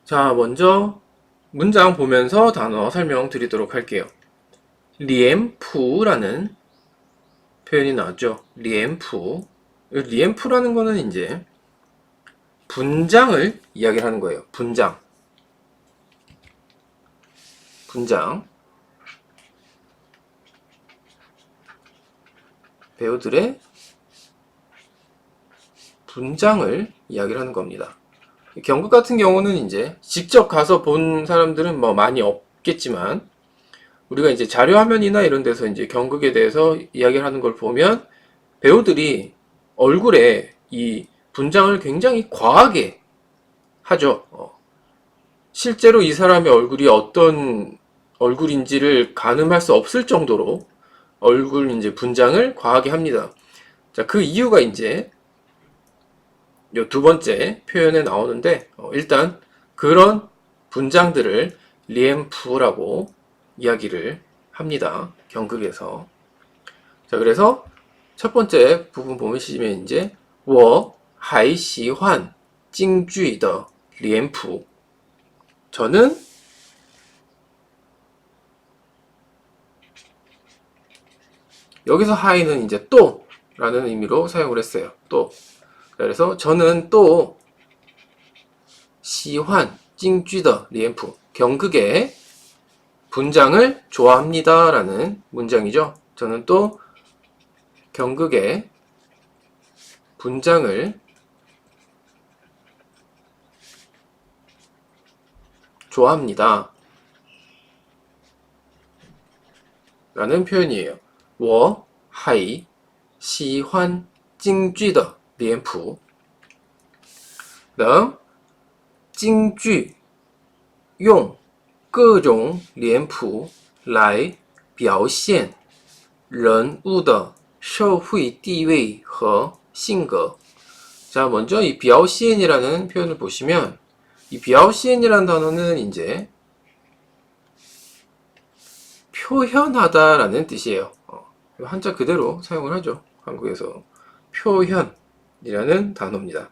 자, 먼저 문장 보면서 단어 설명드리도록 할게요. 리엠푸라는 표현이 나왔죠. 리엠푸. 리엠푸라는 거는 이제 분장을 이야기하는 거예요. 분장. 분장. 배우들의 분장을 이야기를 하는 겁니다. 경극 같은 경우는 이제 직접 가서 본 사람들은 뭐 많이 없겠지만 우리가 이제 자료 화면이나 이런 데서 이제 경극에 대해서 이야기를 하는 걸 보면 배우들이 얼굴에 이 분장을 굉장히 과하게 하죠. 실제로 이 사람의 얼굴이 어떤 얼굴인지를 가늠할 수 없을 정도로 얼굴 이제 분장을 과하게 합니다. 자, 그 이유가 이제 요 두 번째 표현에 나오는데 일단 그런 분장들을 리엠프라고 이야기를 합니다. 경극에서. 자, 그래서 첫 번째 부분 보시면 이제 我还喜欢京剧的脸谱. 저는 여기서 하이는 이제 또 라는 의미로 사용을 했어요. 또. 그래서 저는 또 시환 찡쥐더 리엠프 경극의 분장을 좋아합니다 라는 문장이죠. 저는 또 경극의 분장을 좋아합니다 라는 표현이에요. 我还喜欢京剧的脸谱. 다음 京剧用各种脸谱来表现人物的社会地位和性格. 자, 먼저 이表现이라는 표현을 보시면 이 表现이라는 단어는 이제 표현하다라는 뜻이에요. 한자 그대로 사용을 하죠. 한국에서 표현이라는 단어입니다.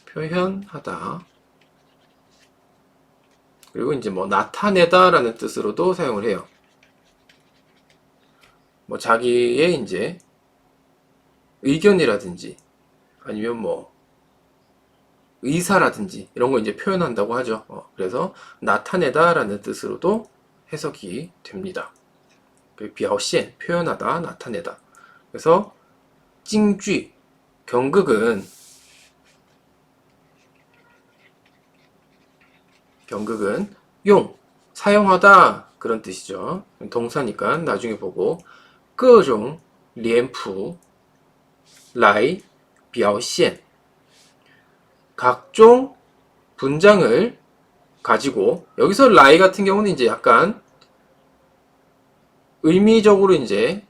표현하다. 그리고 이제 뭐 나타내다라는 뜻으로도 사용을 해요. 뭐 자기의 이제 의견이라든지 아니면 뭐 의사라든지 이런 거 이제 표현한다고 하죠. 그래서 나타내다라는 뜻으로도 해석이 됩니다. 비아오시엔 표현하다, 나타내다. 그래서 찡쥐 경극은 용 사용하다 그런 뜻이죠. 동사니까 나중에 보고 各种 脸谱 来表现 각종 분장을 가지고 여기서 라이 같은 경우는 이제 약간 의미적으로 이제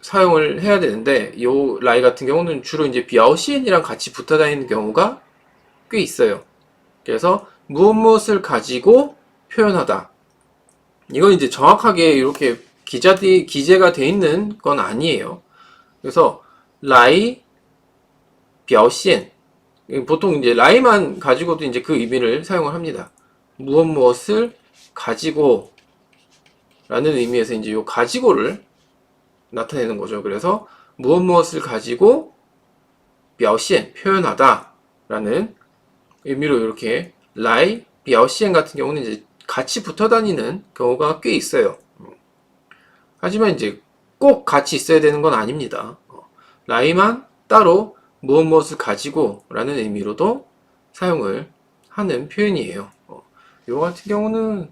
사용을 해야 되는데 이 라이 같은 경우는 주로 이제 비아오시엔이랑 같이 붙어 다니는 경우가 꽤 있어요. 그래서 무엇을 가지고 표현하다. 이건 이제 정확하게 이렇게 기재가 돼 있는 건 아니에요. 그래서 라이, 表现 보통 이제 라이만 가지고도 이제 그 의미를 사용을 합니다. 무엇을 가지고 라는 의미에서 이제 요 가지고를 나타내는 거죠. 그래서 무엇을 가지고 表现 표현하다 라는 의미로 이렇게 라이, 表现 같은 경우는 이제 같이 붙어 다니는 경우가 꽤 있어요. 하지만 이제 꼭 같이 있어야 되는 건 아닙니다. 라이만 따로 무엇을 가지고 라는 의미로도 사용을 하는 표현이에요. 이거 같은 경우는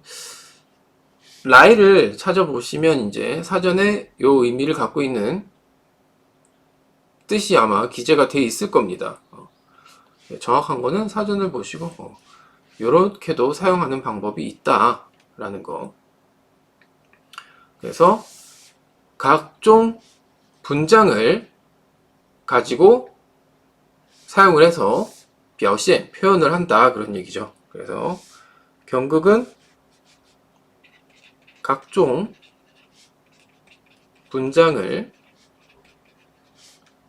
라이를 찾아보시면 이제 사전에 이 의미를 갖고 있는 뜻이 아마 기재가 되어 있을 겁니다. 정확한 거는 사전을 보시고 이렇게도 사용하는 방법이 있다라는 거. 그래서 각종 분장을 가지고 사용을 해서 表现 표현을 한다 그런 얘기죠. 그래서 경극은 각종 분장을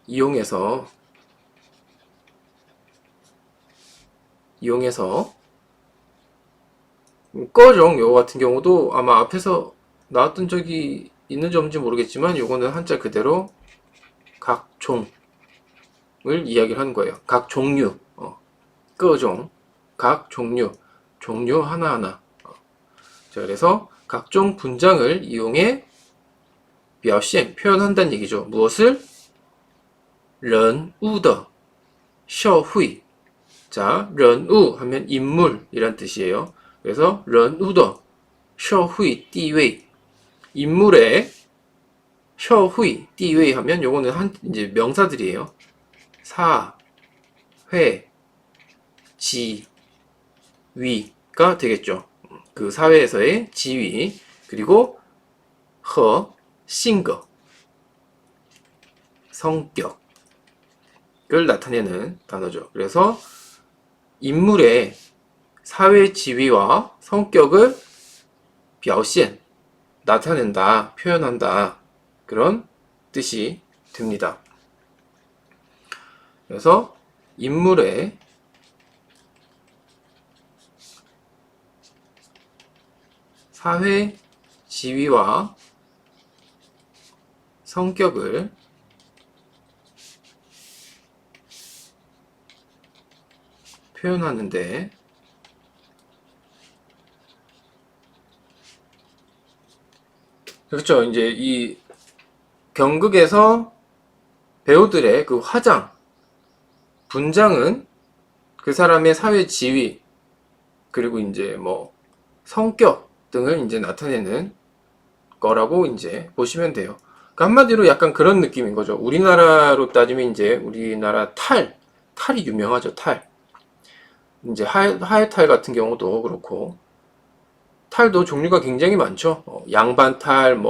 이용해서 이용해서 꺼정 요거 같은 경우도 아마 앞에서 나왔던 적이 있는지 없는지 모르겠지만 요거는 한자 그대로 각종을 이야기를 하는 거예요. 각 종류, 꺼종, 각 종류, 종류 하나하나. 자, 그래서 각종 분장을 이용해 表现 표현한다는 얘기죠. 무엇을? 人物的社会. 자, 人物 하면 인물이란 뜻이에요. 그래서 人物的社会地位, 인물의 社会地位 하면 요거는 이제 명사들이에요. 사, 회, 지, 위가 되겠죠. 그 사회에서의 지위, 그리고 허, 싱거, 성격을 나타내는 단어죠. 그래서 인물의 사회 지위와 성격을 表现, 나타낸다, 표현한다, 그런 뜻이 됩니다. 그래서 인물의 사회 지위와 성격을 표현하는데 그렇죠. 이제 이 경극에서 배우들의 그 화장, 분장은 그 사람의 사회 지위, 그리고 이제 뭐 성격 등을 이제 나타내는 거라고 이제 보시면 돼요. 그러니까 한마디로 약간 그런 느낌인 거죠. 우리나라로 따지면 이제 우리나라 탈이 유명하죠. 탈. 이제 하회탈 같은 경우도 그렇고, 탈도 종류가 굉장히 많죠. 양반탈,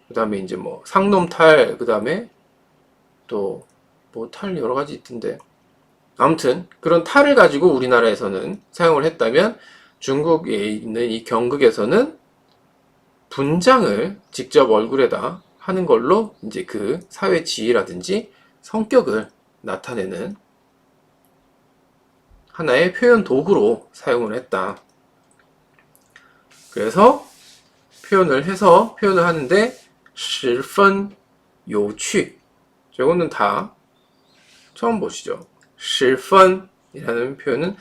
그 다음에 이제 상놈탈, 그 다음에 또, 탈 여러 가지 있던데. 아무튼, 그런 탈을 가지고 우리나라에서는 사용을 했다면, 중국에 있는 이 경극에서는 분장을 직접 얼굴에다 하는 걸로 이제 그 사회 지위라든지 성격을 나타내는 하나의 표현 도구로 사용을 했다. 그래서 표현을 하는데 十分有趣. 저거는 다 처음 보시죠. 十分이라는 표현은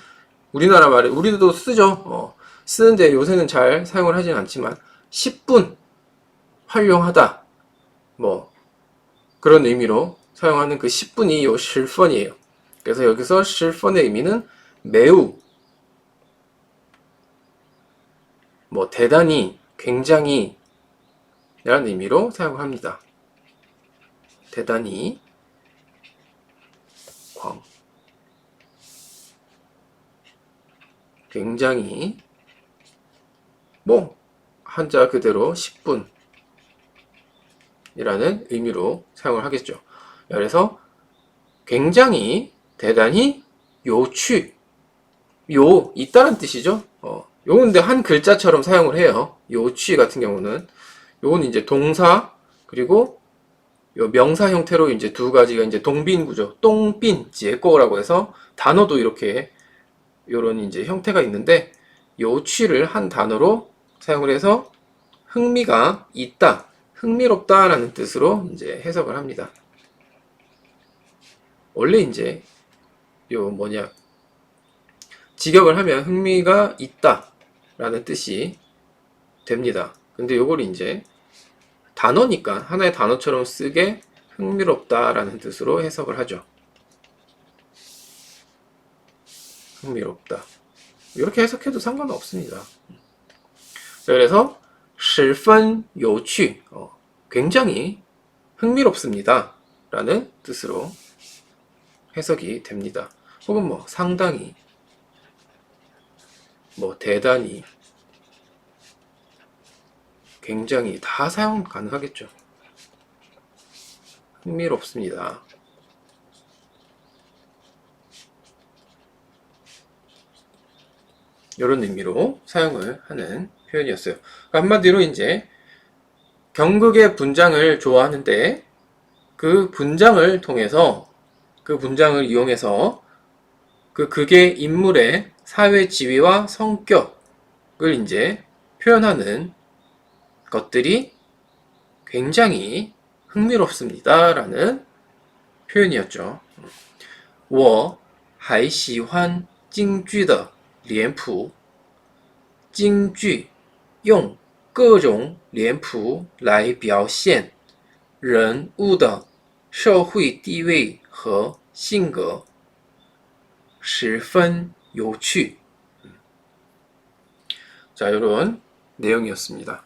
우리나라 말에 우리도 쓰죠. 쓰는데 요새는 잘 사용을 하진 않지만 10분 활용하다 그런 의미로 사용하는 그 10분이 요 十分이에요. 그래서 여기서 十分의 의미는 매우, 대단히, 굉장히 라는 의미로 사용합니다. 대단히, 굉장히, 한자 그대로 10분 이라는 의미로 사용을 하겠죠. 그래서 굉장히, 대단히, 요취, 있다는 뜻이죠. 요건 근데 한 글자처럼 사용을 해요. 요취 같은 경우는 요건 이제 동사 그리고 요 명사 형태로 이제 두 가지가 이제 동빈구조, 똥빈, 제꼬라고 해서 단어도 이렇게 요런 이제 형태가 있는데 요취를 한 단어로 사용을 해서 흥미가 있다, 흥미롭다라는 뜻으로 이제 해석을 합니다. 원래 이제 직역을 하면 흥미가 있다 라는 뜻이 됩니다. 근데 요걸 이제 단어니까 하나의 단어처럼 쓰게 흥미롭다 라는 뜻으로 해석을 하죠. 흥미롭다. 이렇게 해석해도 상관은 없습니다. 그래서 十分有趣, 굉장히 흥미롭습니다 라는 뜻으로 해석이 됩니다. 혹은 상당히, 대단히, 굉장히 다 사용 가능하겠죠. 흥미롭습니다. 이런 의미로 사용을 하는 표현이었어요. 한마디로 이제 경극의 분장을 좋아하는데 그 분장을 이용해서 그게 인물의 사회 지위와 성격을 이제 표현하는 것들이 굉장히 흥미롭습니다라는 표현이었죠. 我还喜欢京剧的脸谱，京剧用各种脸谱来表现人物的社会地位和性格，十分有趣。 자, 이런 내용이었습니다.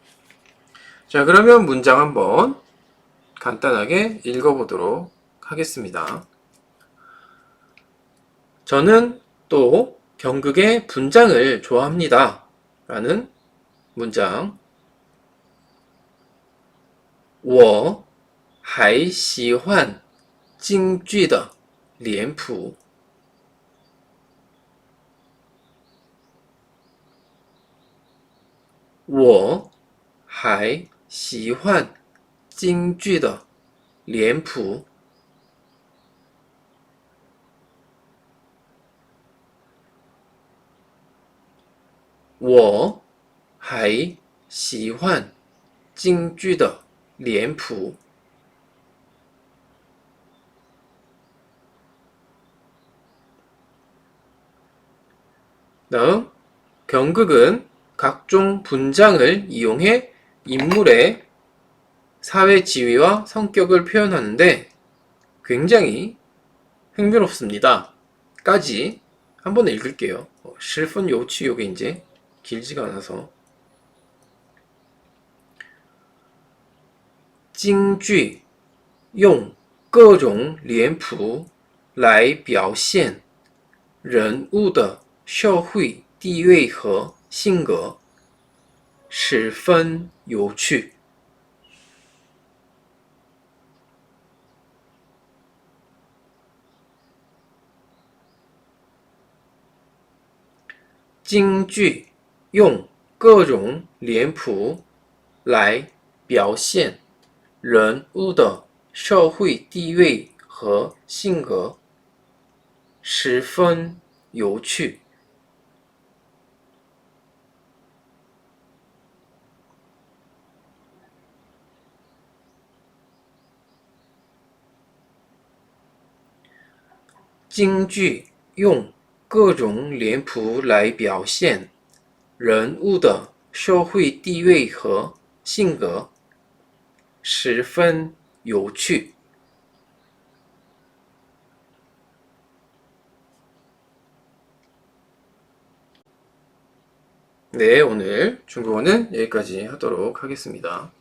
자, 그러면 문장 한번 간단하게 읽어보도록 하겠습니다. 저는 또 경극의 분장을 좋아합니다. 라는 문장. 我还喜欢京剧的脸谱。我还喜欢京剧的脸谱。我还喜欢京剧的脸谱。 다음, 경극은 각종 분장을 이용해 인물의 사회 지위와 성격을 표현하는데 굉장히 흥미롭습니다. 까지 한번 읽을게요. 十分有趣 요게 이제 길지가 않아서 京剧用各种脸谱来表现人物的社会地位和性格，十分有趣。 京剧用各种脸谱来表现人物的社会地位和性格，十分有趣。 京剧用各种脸谱来表现人物的社会地位和性格，十分有趣。 네, 오늘 중국어는 여기까지 하도록 하겠습니다.